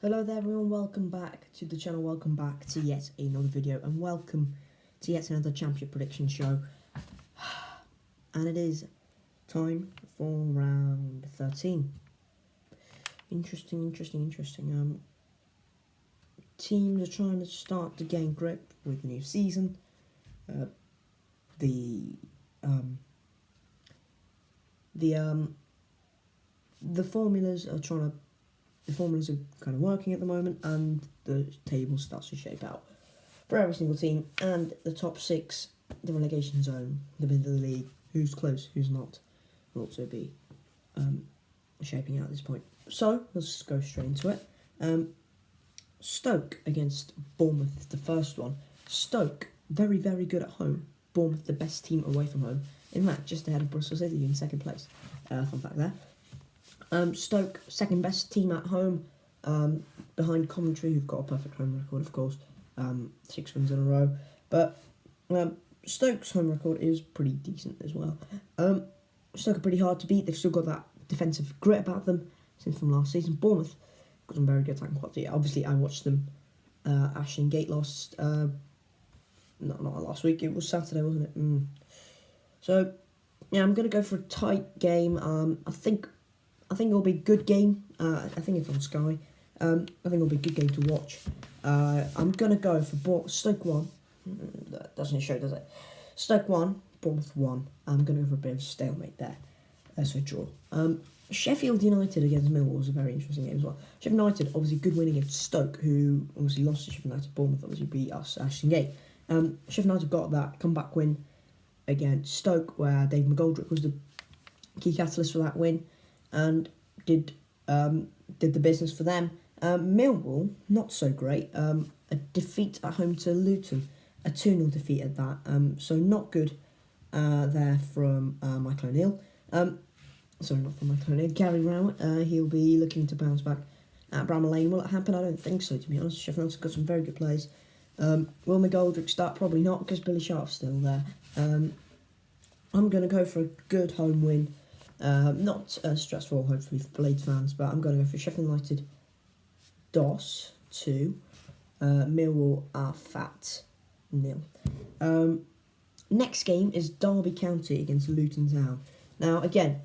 Hello there everyone, welcome back to the channel, welcome back to yet another video, and welcome to yet another Championship prediction show. And it is time for round 13. Interesting. Teams are trying to start to gain grip with the new season. The formulas are kind of working at the moment, and the table starts to shape out for every single team. And the top six, the relegation zone, the middle of the league, who's close, who's not, will also be shaping out at this point. So let's just go straight into it. Stoke against Bournemouth, the first one. Stoke, very good at home. Bournemouth, the best team away from home. In fact, just ahead of Bristol City in second place. Fun fact there. Stoke, second best team at home, behind Coventry, who've got a perfect home record, of course, 6 wins in a row. But Stoke's home record is pretty decent as well. Stoke are pretty hard to beat. They've still got that defensive grit about them since from last season. Bournemouth got some very good attacking quality. Obviously, I watched them. Ashton Gate lost. Not last week. It was Saturday, wasn't it? So yeah, I'm gonna go for a tight game. I think it'll be a good game. I think it's on Sky. I think it'll be a good game to watch. I'm going to go for Stoke 1. That doesn't show, does it? Stoke 1, Bournemouth 1. I'm going to go for a bit of a stalemate there. So a draw. Sheffield United against Millwall was a very interesting game as well. Sheffield United, obviously good win against Stoke, who obviously lost to Sheffield United. Bournemouth obviously beat us, Ashton Gate. Sheffield United got that comeback win against Stoke, where Dave McGoldrick was the key catalyst for that win, and did the business for them. Millwall, not so great. A defeat at home to Luton, a 2-0 defeat at that. So not good there from Michael O'Neill. Sorry, not from Michael O'Neill. Gary Rowett, he'll be looking to bounce back at Bramall Lane. Will it happen? I don't think so, to be honest. Sheffield United's got some very good players. Will McGoldrick start? Probably not, because Billy Sharp's still there. I'm going to go for a good home win. Not stressful, hopefully, for Blades fans, but I'm going to go for Sheffield United DOS 2, Millwall Fat 0. Next game is Derby County against Luton Town. Now, again,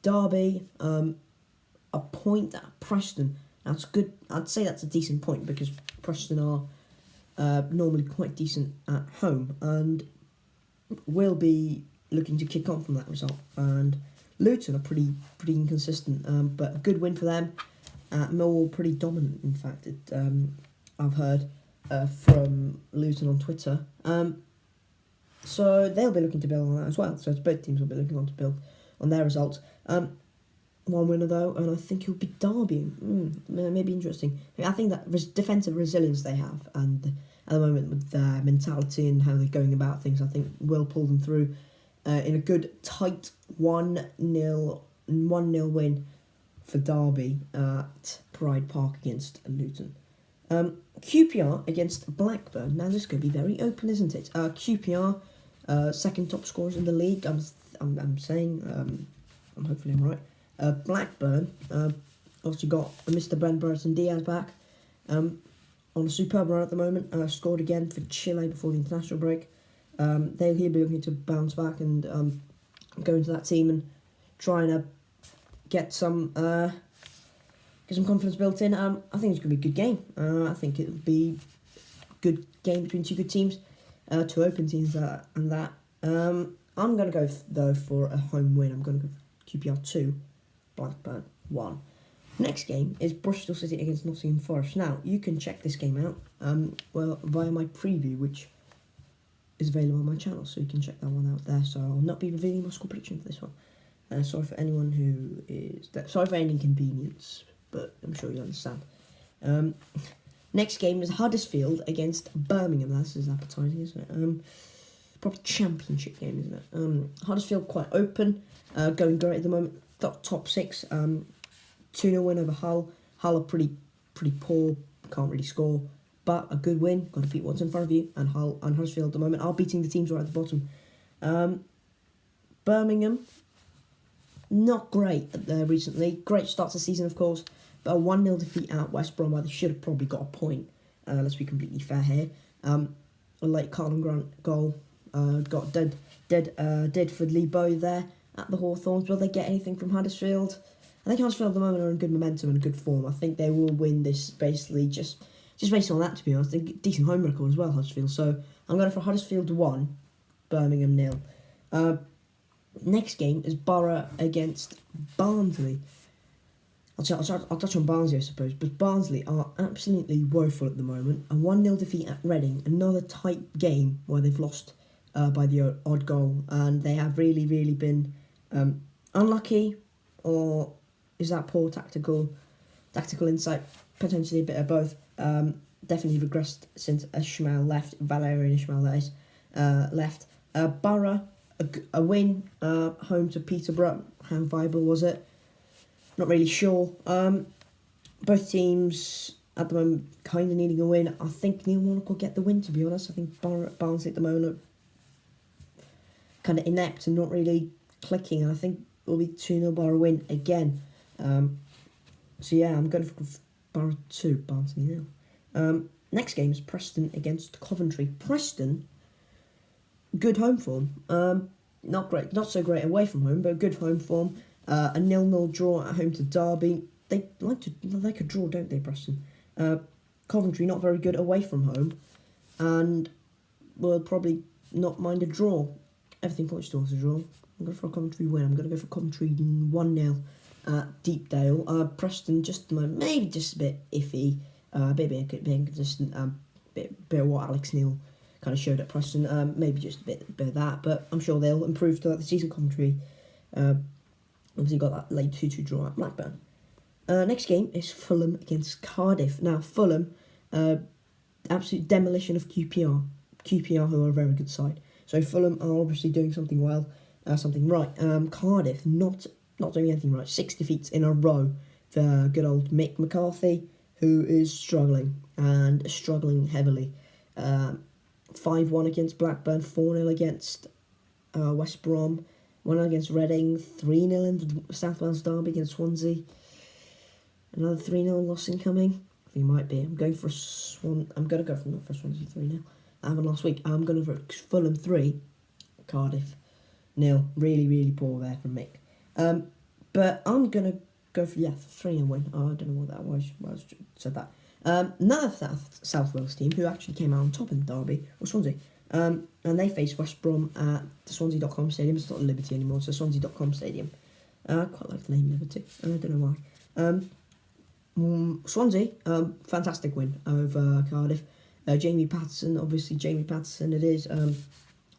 Derby, a point at Preston. That's good. I'd say that's a decent point, because Preston are normally quite decent at home, and will be looking to kick on from that result. And Luton are pretty inconsistent, but a good win for them. Millwall pretty dominant, in fact. I've heard from Luton on Twitter. So they'll be looking to build on that as well. So both teams will be looking on to build on their results. One winner though, and I think it'll be Derby. Maybe interesting. I think that defensive resilience they have, and at the moment with their mentality and how they're going about things, I think will pull them through in a good tight 1-0 win for Derby at Pride Park against Luton. QPR against Blackburn. Now this could be very open, isn't it? QPR, second top scorers in the league. I'm saying. Hopefully I'm right. Blackburn obviously got Mr. Ben Burton Diaz back on a superb run at the moment. Scored again for Chile before the international break. He'll be looking to bounce back and go into that team and try and get some confidence built in. I think it's going to be a good game. I think it'll be a good game between two good teams, two open teams and that. I'm going to go, though, for a home win. I'm going to go for QPR 2, Blackburn 1. Next game is Bristol City against Nottingham Forest. Now, you can check this game out via my preview, which is available on my channel, so you can check that one out there. So I'll not be revealing my score prediction for this one. Sorry for anyone who is... Sorry for any inconvenience, but I'm sure you'll understand. Next game is Huddersfield against Birmingham. This is appetising, isn't it? Proper championship game, isn't it? Huddersfield quite open, going great at the moment. Top 6, 2-0 win over Hull. Hull are pretty poor, can't really score, but a good win. Got to beat what's in front of you, and Huddersfield at the moment are beating the teams right at the bottom. Birmingham, not great recently. Great start to the season, of course, a 1-0 defeat at West Brom, where they should have probably got a point. Let's be completely fair here. A late Carlton Grant goal got dead for Lee Bow there at the Hawthorns. Will they get anything from Huddersfield? I think Huddersfield at the moment are in good momentum and good form. I think they will win this basically just based on that, to be honest. I think decent home record as well, Huddersfield. So I'm going for Huddersfield 1, Birmingham 0. Next game is Borough against Barnsley. I'll touch on Barnsley, I suppose, but Barnsley are absolutely woeful at the moment. A 1-0 defeat at Reading, another tight game where they've lost by the odd goal, and they have really, really been unlucky, or is that poor tactical insight? Potentially a bit of both. Definitely regressed since Ishmael left, Valerian Ishmael that is, left. Borough, a win home to Peterborough. How viable was it? Not really sure. Both teams at the moment kind of needing a win. I think Neil Warnock will get the win, to be honest. I think Barnsley at the moment are kind of inept and not really clicking. And I think it will be 2-0 Borough win again. So yeah, I'm going for Borough 2, Barnsley 0. Next game is Preston against Coventry. Preston, good home form. Not great, not so great away from home, but good home form. A 0-0 draw at home to Derby. They like a draw, don't they, Preston? Coventry not very good away from home, and will probably not mind a draw. Everything points towards a draw. I'm going for a Coventry win. I'm going to go for Coventry 1-0 at Deepdale. Preston just maybe just a bit iffy, a bit inconsistent. Bit of what Alex Neil kind of showed at Preston. Maybe just a bit of that, but I'm sure they'll improve throughout the season. Coventry obviously got that late 2-2 draw at Blackburn. Next game is Fulham against Cardiff. Now Fulham, absolute demolition of QPR. QPR, who are a very good side. So Fulham are obviously doing something well, something right. Cardiff not doing anything right. 6 defeats in a row for good old Mick McCarthy, who is struggling heavily. 5-1 against Blackburn, 4-0 against West Brom, 1-0 against Reading, 3-0 in the South Wales derby against Swansea. Another 3-0 loss incoming. I think it might be. I'm going for I'm going to go not for Swansea 3-0. I happened last week. I'm going for Fulham 3, Cardiff 0. Really, really poor there from Mick. But I'm going to go for 3-0 win. I don't know what that was. Why I said that. Another South Wales team who actually came out on top in the derby was Swansea. And they faced West Brom at the Swansea.com Stadium. It's not Liberty anymore, it's the Swansea.com Stadium. I quite like the name Liberty. I don't know why. Swansea, fantastic win over Cardiff. Jamie Patterson it is,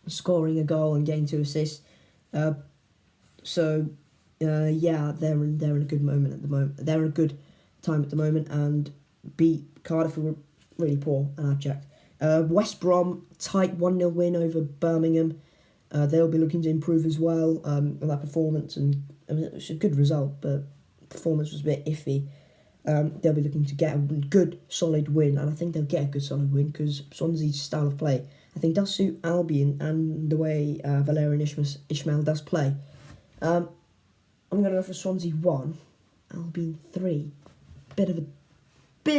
scoring a goal and getting 2 assists. So they're in a good moment at the moment. They're in a good time at the moment and beat Cardiff, who were really poor and abject. West Brom, tight 1-0 win over Birmingham. They'll be looking to improve as well on that performance, and it was a good result, but performance was a bit iffy. They'll be looking to get a good, solid win, and I think they'll get a good, solid win because Swansea's style of play, I think, does suit Albion and the way Valerian Ishmael does play. I'm going to go for Swansea 1, Albion 3. Bit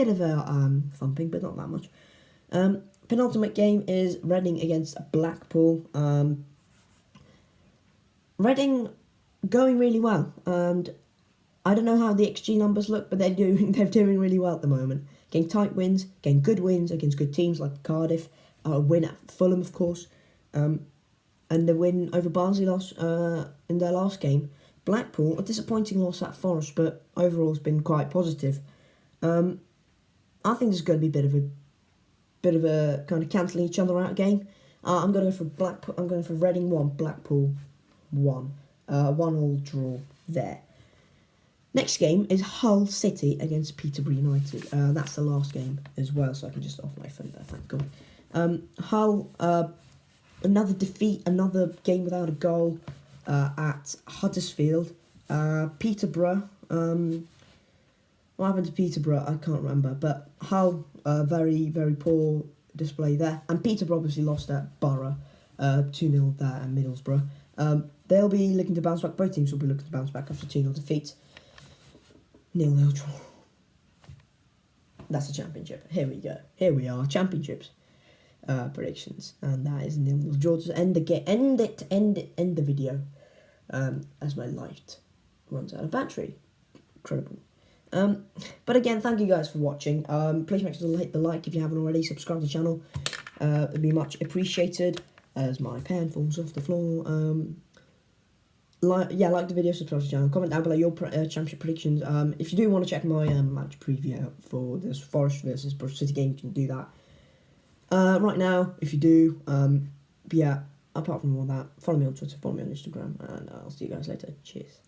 of a thumping, but not that much. Penultimate game is Reading against Blackpool. Reading going really well, and I don't know how the XG numbers look, but they're doing really well at the moment. Getting tight wins, getting good wins against good teams like Cardiff, a win at Fulham, of course, and the win over Barnsley loss in their last game. Blackpool, a disappointing loss at Forest, but overall has been quite positive. I think this is going to be a bit of a kind of cancelling each other out game. I'm going to go for Blackpool. I'm going for Reading 1, Blackpool 1. 1-1 draw there. Next game is Hull City against Peterborough United. That's the last game as well, so I can just off my phone there, thank God. Hull, another defeat, another game without a goal at Huddersfield. Peterborough, what happened to Peterborough? I can't remember, but Hull, very, very poor display there. And Peterborough obviously lost at Borough, 2-0 there at Middlesbrough. They'll be looking to bounce back. Both teams will be looking to bounce back after 2-0 defeats. 0-0 draw. that's the championship. Here we go. Here we are, championships predictions, and that is 0-0 draw. To end the video. As my light runs out of battery. Incredible. But again, thank you guys for watching. Please make sure to hit the like if you haven't already. Subscribe to the channel. It'd be much appreciated. As my pen falls off the floor. Like the video, subscribe to the channel. Comment down below your championship predictions. If you do want to check my match preview out for this Forest versus Bristol City game, you can do that. Right now, if you do, but yeah, apart from all that, follow me on Twitter, follow me on Instagram, and I'll see you guys later. Cheers.